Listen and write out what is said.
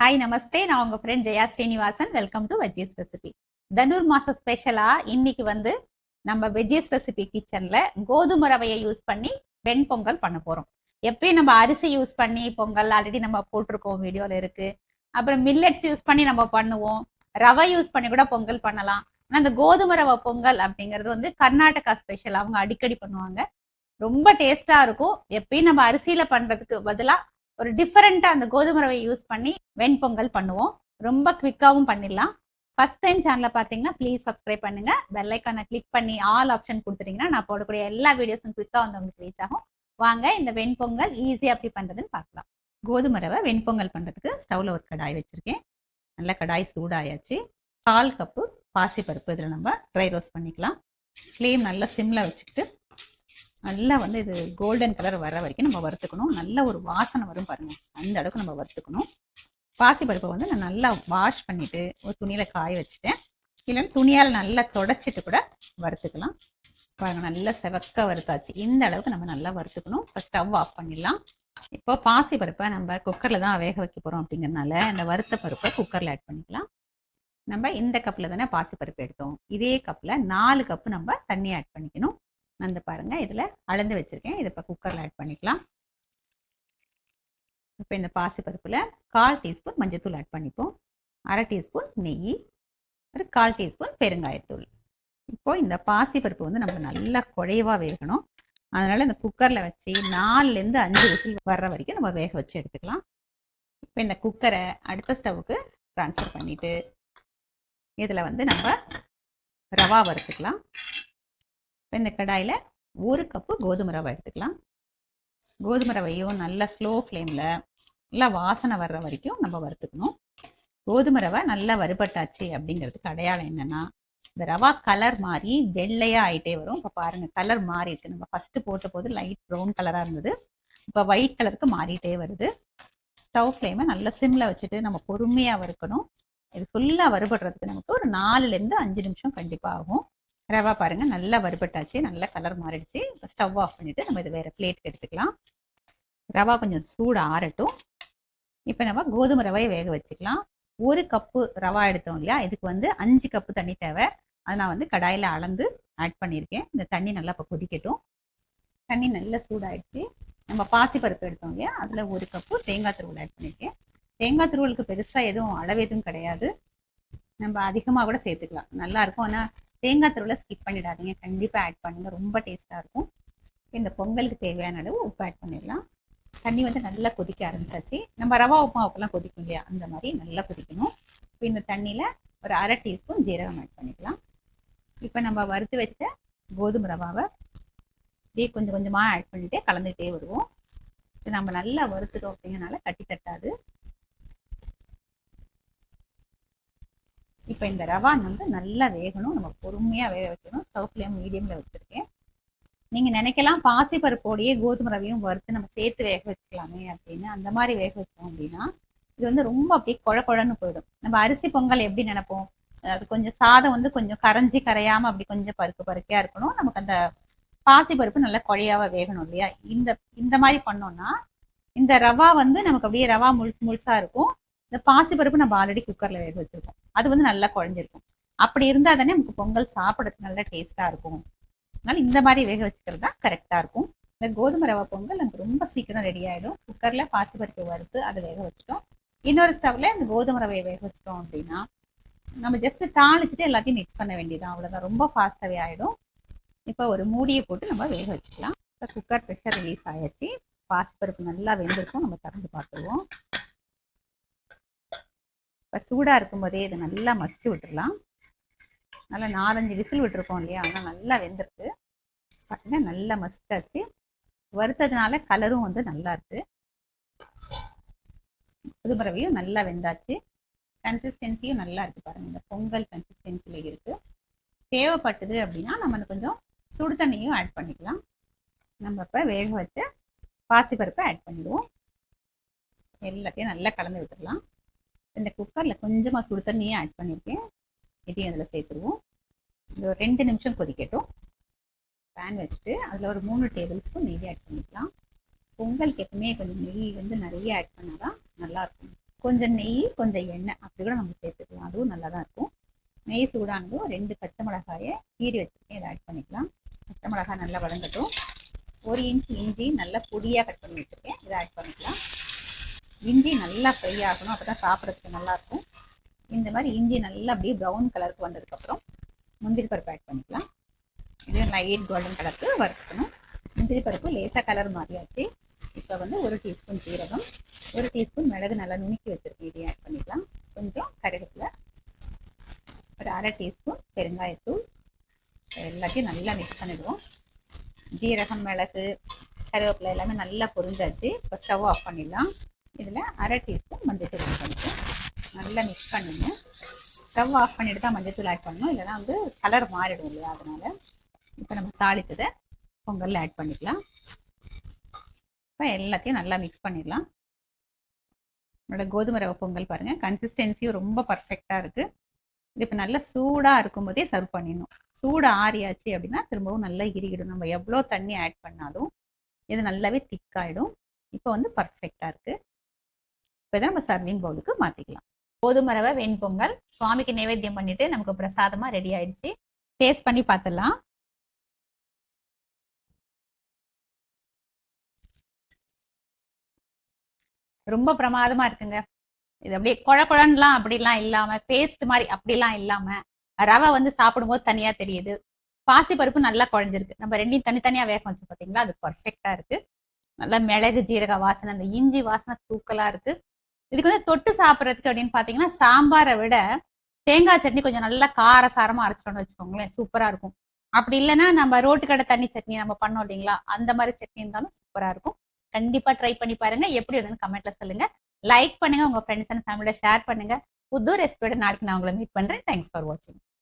Hi namaste, நான் உங்க friend Jaya Srinivasan. Welcome to veggies recipe. தனுர் மாச ஸ்பெஷலா இன்னைக்கு நம்ம வெஜ்ஜீஸ் ரெசிபி கிச்சன்ல கோதுமை ரவையை யூஸ் பண்ணி வெண்பொங்கல் பண்ண போறோம். எப்பயும் நம்ம அரிசி யூஸ் பண்ணி பொங்கல் ஆல்ரெடி நம்ம போட்டிருக்கோம், வீடியோல இருக்கு. அப்புறம் மில்லட்ஸ் யூஸ் பண்ணி நம்ம பண்ணுவோம், ரவை யூஸ் பண்ணி கூட பொங்கல் பண்ணலாம். ஆனா இந்த கோதுமை ரவை பொங்கல் அப்படிங்கிறது கர்நாடகா ஸ்பெஷல். அவங்க அடிக்கடி பண்ணுவாங்க, ரொம்ப டேஸ்டா இருக்கும். எப்பயும் நம்ம அரிசியில பண்றதுக்கு பதிலா ஒரு டிஃபரெண்டா அந்த கோதுமை ரவையை யூஸ் பண்ணி வெண்பொங்கல் பண்ணுவோம். ரொம்ப குவிக்காவும் பண்ணிடலாம். ஃபர்ஸ்ட் டைம் சேனலை பார்த்தீங்கன்னா ப்ளீஸ் சப்ஸ்கிரைப் பண்ணுங்க. பெல் ஐக்கானை கிளிக் பண்ணி ஆல் ஆப்ஷன் கொடுத்துட்டீங்கன்னா நான் போடக்கூடிய எல்லா வீடியோஸும் குவிக்கா வந்து உங்களுக்கு ரீச் ஆகும். வாங்க இந்த வெண்பொங்கல் ஈஸியாக எப்படி பண்ணுறதுன்னு பார்க்கலாம். கோதுமை ரவை வெண்பொங்கல் பண்ணுறதுக்கு ஸ்டவ்வில் ஒரு கடாய் வச்சுருக்கேன். நல்லா கடாய் சூடாயாச்சு. 1/4 கப்பு பாசிப்பருப்பு இதில் நம்ம ட்ரை ரோஸ்ட் பண்ணிக்கலாம். ஃப்ளேம் நல்லா சிம்மில் வச்சுக்கிட்டு நல்லா இது கோல்டன் கலர் வர வரைக்கும் நம்ம வறுத்துக்கணும். நல்ல ஒரு வாசனை வரும் பாருங்க, அந்த அளவுக்கு நம்ம வறுத்துக்கணும். பாசிப்பருப்பை நான் நல்லா வாஷ் பண்ணிட்டு ஒரு துணியில காய வச்சுட்டேன். இல்லைன்னா துணியால் நல்லா தொடச்சிட்டு கூட வறுத்துக்கலாம். பாருங்க, நல்லா செவக்க வறுத்தாச்சு. இந்த அளவுக்கு நம்ம நல்லா வறுத்துக்கணும். இப்போ ஸ்டவ் ஆஃப் பண்ணிடலாம். இப்போ பாசிப்பருப்பை நம்ம குக்கரில் தான் வேக வைக்க போகிறோம். அப்படிங்கிறதுனால இந்த வறுத்த பருப்பை குக்கரில் ஆட் பண்ணிக்கலாம். நம்ம இந்த கப்பில் தானே பாசிப்பருப்பு எடுத்தோம், இதே கப்பில் 4 கப்பு நம்ம தண்ணி ஆட் பண்ணிக்கணும். பாருங்க, இதில் அளந்து வச்சிருக்கேன். இதை இப்போ குக்கரில் ஆட் பண்ணிக்கலாம். இப்போ இந்த பாசிப்பருப்பில் 1/4 டீஸ்பூன் மஞ்சத்தூள் ஆட் பண்ணிப்போம். 1/2 டீஸ்பூன் நெய், ஒரு 1/4 டீஸ்பூன் பெருங்காயத்தூள். இப்போ இந்த பாசிப்பருப்பு நம்ம நல்லா குழைவாக வேகணும். அதனால இந்த குக்கரில் வச்சு 4லேருந்து 5 விசில் வர்ற வரைக்கும் நம்ம வேக வச்சு எடுத்துக்கலாம். இப்போ இந்த குக்கரை அடுத்த ஸ்டவ்வுக்கு ட்ரான்ஸ்ஃபர் பண்ணிட்டு இதில் நம்ம ரவா வறுத்துக்கலாம். இந்த கடாயில் 1 கப்பு கோதுமை ரவை எடுத்துக்கலாம். கோதுமை ரவையும் நல்லா ஸ்லோ ஃப்ளேமில் நல்லா வாசனை வர்ற வரைக்கும் நம்ம வறுத்துக்கணும். கோதுமை ரவை நல்லா வறுபட்டாச்சு அப்படிங்கிறதுக்கு அடையாளம் என்னென்னா, இந்த ரவா கலர் மாறி வெள்ளையாக ஆகிட்டே வரும். இப்போ பாருங்கள், கலர் மாறி இருக்கு. நம்ம ஃபஸ்ட்டு போட்ட போது லைட் ப்ரௌன் கலராக இருந்தது, இப்போ ஒயிட் கலருக்கு மாறிட்டே வருது. ஸ்டவ் ஃப்ளேமை நல்லா சிம்மில் வச்சுட்டு நம்ம பொறுமையாக வறுக்கணும். இது ஃபுல்லாக வறுபடுறதுக்கு நமக்கு ஒரு 4லேருந்து 5 நிமிஷம் கண்டிப்பாக ஆகும். ரவா பாருங்க நல்லா வறுபட்டாச்சு, நல்லா கலர் மாறிடுச்சு. ஸ்டவ் ஆஃப் பண்ணிட்டு நம்ம இது வேற பிளேட்டுக்கு எடுத்துக்கலாம். ரவா கொஞ்சம் சூடு ஆறட்டும். இப்போ நம்ம கோதுமை ரவையை வேக வச்சுக்கலாம். 1 கப்பு ரவா எடுத்தோம் இல்லையா, இதுக்கு 5 கப்பு தண்ணி தேவை. அதை நான் கடாயில் அளந்து ஆட் பண்ணியிருக்கேன். இந்த தண்ணி நல்லா இப்போ கொதிக்கட்டும். தண்ணி நல்லா சூடாயிடுச்சு. நம்ம பாசிப்பருப்பு எடுத்தோம் இல்லையா, அதில் 1 கப்பு தேங்காய் துருவல் ஆட் பண்ணியிருக்கேன். தேங்காய் துருவலுக்கு பெருசாக எதுவும் அளவு எதுவும் கிடையாது, நம்ம அதிகமாக கூட சேர்த்துக்கலாம், நல்லா இருக்கும். ஆனால் தேங்காய் துருவலை ஸ்கிப் பண்ணிடாதீங்க, கண்டிப்பாக ஆட் பண்ணுங்கள், ரொம்ப டேஸ்ட்டாக இருக்கும். இந்த பொங்கலுக்கு தேவையான அளவு உப்பு ஆட் பண்ணிடலாம். தண்ணி நல்லா கொதிக்க ஆரம்பிச்சாச்சு. நம்ம ரவா உப்புமாவுக்கெல்லாம் கொதிக்கும் இல்லையா, அந்த மாதிரி நல்லா கொதிக்கணும். இப்போ இந்த தண்ணியில் ஒரு 1/2 டீஸ்பூன் ஜீரகம் ஆட் பண்ணிக்கலாம். இப்போ நம்ம வறுத்து வச்ச கோதுமை ரவாவை இதே கொஞ்சம் கொஞ்சமாக ஆட் பண்ணிகிட்டே கலந்துகிட்டே வருவோம். இது நம்ம நல்லா வறுத்துட்டோம் அப்படிங்கிறனால கட்டி தட்டாது. இப்போ இந்த ரவா நல்லா வேகணும், நம்ம பொறுமையாக வேக வைக்கணும். ஸ்டவ் ஃப்ளேம் மீடியமில் வச்சுருக்கேன். நீங்கள் நினைக்கலாம் பாசிப்பருப்போடையே கோதுமை ரவையும் வறுத்து நம்ம சேர்த்து வேக வச்சுக்கலாமே அப்படின்னு. அந்த மாதிரி வேக வச்சோம் அப்படின்னா இது ரொம்ப அப்படியே குழன்னு போயிடும். நம்ம அரிசி பொங்கல் எப்படி நினைப்போம், அது கொஞ்சம் சாதம் கொஞ்சம் கரைஞ்சி கரையாமல் அப்படி கொஞ்சம் பருக்கையாக இருக்கணும். நமக்கு அந்த பாசிப்பருப்பு நல்லா குழையாவ வேகணும் இல்லையா. இந்த மாதிரி பண்ணோம்னா இந்த ரவா நமக்கு அப்படியே ரவா முழுசாக இருக்கும். இந்த பாசிப்பருப்பு நம்ம ஆல்ரெடி குக்கரில் வேக வச்சுருக்கோம், அது நல்லா குழஞ்சிருக்கும். அப்படி இருந்தால் தானே நமக்கு பொங்கல் சாப்பிட்றதுக்கு நல்லா டேஸ்ட்டாக இருக்கும். அதனால இந்த மாதிரி வேக வச்சுக்கிறது தான் கரெக்டாக இருக்கும். இந்த கோதுமை ரவை பொங்கல் நமக்கு ரொம்ப சீக்கிரம் ரெடி ஆகிடும். குக்கரில் பாசிப்பருப்பு வறுத்து அதை வேக வச்சுட்டோம். இன்னொரு ஸ்டவ்வில் இந்த கோதுமை ரவையை வேக வச்சிட்டோம் அப்படின்னா நம்ம ஜஸ்ட்டு தாளிச்சுட்டு எல்லாத்தையும் மிக்ஸ் பண்ண வேண்டியதான், அவ்வளோதான். ரொம்ப ஃபாஸ்ட்டாகவே ஆகிடும். இப்போ ஒரு மூடியை போட்டு நம்ம வேக வச்சுக்கலாம். இப்போ குக்கர் ப்ரெஷர் ரிலீஸ் ஆகிடுச்சு. பாசிப்பருப்பு நல்லா வெந்திருக்கும். நம்ம திறந்து பார்த்துருவோம். இப்போ சூடாக இருக்கும்போதே இதை நல்லா மசிச்சு விட்டுடலாம். நல்லா 4-5 விசில் விட்டுருக்கோம் இல்லையா, அதனால் நல்லா வெந்திருக்கு. பார்த்தீங்கன்னா நல்லா மசிச்சாச்சு. வறுத்ததுனால கலரும் நல்லா இருக்குது. கோதுமை ரவையும் நல்லா வெந்தாச்சு. கன்சிஸ்டன்சியும் நல்லா இருக்குது பாருங்கள், இந்த பொங்கல் கன்சிஸ்டன்சியில் இருக்குது. தேவைப்பட்டது அப்படின்னா நம்ம கொஞ்சம் சுடு தண்ணியும் ஆட் பண்ணிக்கலாம். நம்ம இப்போ வேக வச்ச பாசிப்பருப்பை ஆட் பண்ணிடுவோம். எல்லாத்தையும் நல்லா கலந்து விட்டுடலாம். இந்த குக்கரில் கொஞ்சமாக சுடு தண்ணியே ஆட் பண்ணியிருக்கேன், இதையும் அதில் சேர்த்துருவோம். இது ஒரு 2 நிமிஷம் கொதிக்கட்டும். பேன் வச்சுட்டு அதில் ஒரு 3 டேபிள் ஸ்பூன் நெய் ஆட் பண்ணிக்கலாம். பொங்கலுக்கு எப்பவுமே கொஞ்சம் நெய் நிறைய ஆட் பண்ணால் தான் நல்லாயிருக்கும். கொஞ்சம் நெய் கொஞ்சம் எண்ணெய் அப்படி கூட நம்ம சேர்த்துக்கலாம், அதுவும் நல்லா தான் இருக்கும். நெய் சூடானதும் 2 பச்சை மிளகாயை கீறி வச்சுருக்கேன், இதை ஆட் பண்ணிக்கலாம். பச்சை மிளகாய் நல்லா வதங்கட்டும். 1 இன்ச் இஞ்சி நல்லா பொடியாக கட் பண்ணி வச்சுருக்கேன், இதை ஆட் பண்ணிக்கலாம். இஞ்சி நல்லா ஃப்ரை ஆகணும், அப்போ தான் சாப்பிட்றதுக்கு நல்லாயிருக்கும். இந்த மாதிரி இஞ்சி நல்லா அப்படியே ப்ரௌன் கலருக்கு வந்ததுக்கப்புறம் முந்திரி பருப்பு ஆட் பண்ணிக்கலாம். இது லைட் கோல்டன் கலருக்கு வறுக்கணும். முந்திரி பருப்பு லேசாக கலர் மாறியாச்சு. இப்போ வந்து 1 டீஸ்பூன் சீரகம், 1 டீஸ்பூன் மிளகு நல்லா நுணுக்கி வச்சுருக்கேன், இதையும் ஆட் பண்ணிக்கலாம். கொஞ்சம் கருவேப்பிலை, ஒரு 1/2 டீஸ்பூன் பெருங்காயத்தூள், எல்லாத்தையும் நல்லா மிக்ஸ் பண்ணிடுவோம். ஜீரகம், மிளகு, கருவேப்பிலை எல்லாமே நல்லா பொரிஞ்சாச்சு. இப்போ ஸ்டவ் ஆஃப் பண்ணிடலாம். இதில் 1/2 டீஸ்பூன் மஞ்சள் ஆட் பண்ணிட்டு நல்லா மிக்ஸ் பண்ணுங்க. ஸ்டவ் ஆஃப் பண்ணிட்டு தான் மஞ்சள் ஆட் பண்ணணும், இல்லைனா வந்து கலர் மாறிடும் இல்லையா, அதனால். இப்போ நம்ம தாளித்ததை பொங்கலில் ஆட் பண்ணிக்கலாம். இப்போ எல்லாத்தையும் நல்லா மிக்ஸ் பண்ணிடலாம். நம்மளோட கோதுமை ரவை பொங்கல் பாருங்கள், கன்சிஸ்டன்சியும் ரொம்ப பர்ஃபெக்டாக இருக்குது. இது இப்போ நல்லா சூடாக இருக்கும்போதே சர்வ் பண்ணிடணும். சூடு ஆறியாச்சு அப்படின்னா திரும்பவும் நல்லா இறுகிடும். நம்ம எவ்வளோ தண்ணி ஆட் பண்ணாலும் இது நல்லாவே திக்காயிடும். இப்போ வந்து பர்ஃபெக்டாக இருக்குது. இப்போ தான் நம்ம சர்விங் பவுலுக்கு மாற்றிக்கலாம். கோதுமை ரவை வெண்பொங்கல் சுவாமிக்கு நைவேத்தியம் பண்ணிட்டு நமக்கு பிரசாதமாக ரெடி ஆயிடுச்சு. டேஸ்ட் பண்ணி பார்த்துடலாம். ரொம்ப பிரமாதமா இருக்குங்க. இது அப்படியே குழக்குழன்லாம் அப்படிலாம் இல்லாம, பேஸ்ட் மாதிரி அப்படிலாம் இல்லாம, ரவை வந்து சாப்பிடும்போது தனியா தெரியுது. பாசி பருப்பு நல்லா குழஞ்சிருக்கு. நம்ம ரெண்டையும் தனித்தனியா வேக வச்சு பார்த்தீங்களா, அது பர்ஃபெக்டா இருக்கு. நல்லா மிளகு ஜீரக வாசனை, அந்த இஞ்சி வாசனை தூக்கலா இருக்கு. இதுக்கு வந்து தொட்டு சாப்பிட்றதுக்கு அப்படின்னு பார்த்தீங்கன்னா, சாம்பாரை விட தேங்காய் சட்னி கொஞ்சம் நல்லா காரசாரமா அரைச்சிட்டோம்னு வச்சுக்கோங்களேன், சூப்பரா இருக்கும். அப்படி இல்லைன்னா நம்ம ரோட்டு கடை தண்ணி சட்னி நம்ம பண்ணோம் இல்லைங்களா, அந்த மாதிரி சட்னி இருந்தாலும் சூப்பரா இருக்கும். கண்டிப்பா ட்ரை பண்ணி பாருங்க. எப்படி வந்து கமெண்ட்ல சொல்லுங்க. லைக் பண்ணுங்க, உங்க ஃப்ரெண்ட்ஸ் அண்ட் ஃபேமிலியோட ஷேர் பண்ணுங்க. புது ரெசிபியோட நாளைக்கு நான் உங்களை மீட் பண்றேன். தேங்க்ஸ் ஃபார் வாட்சிங்.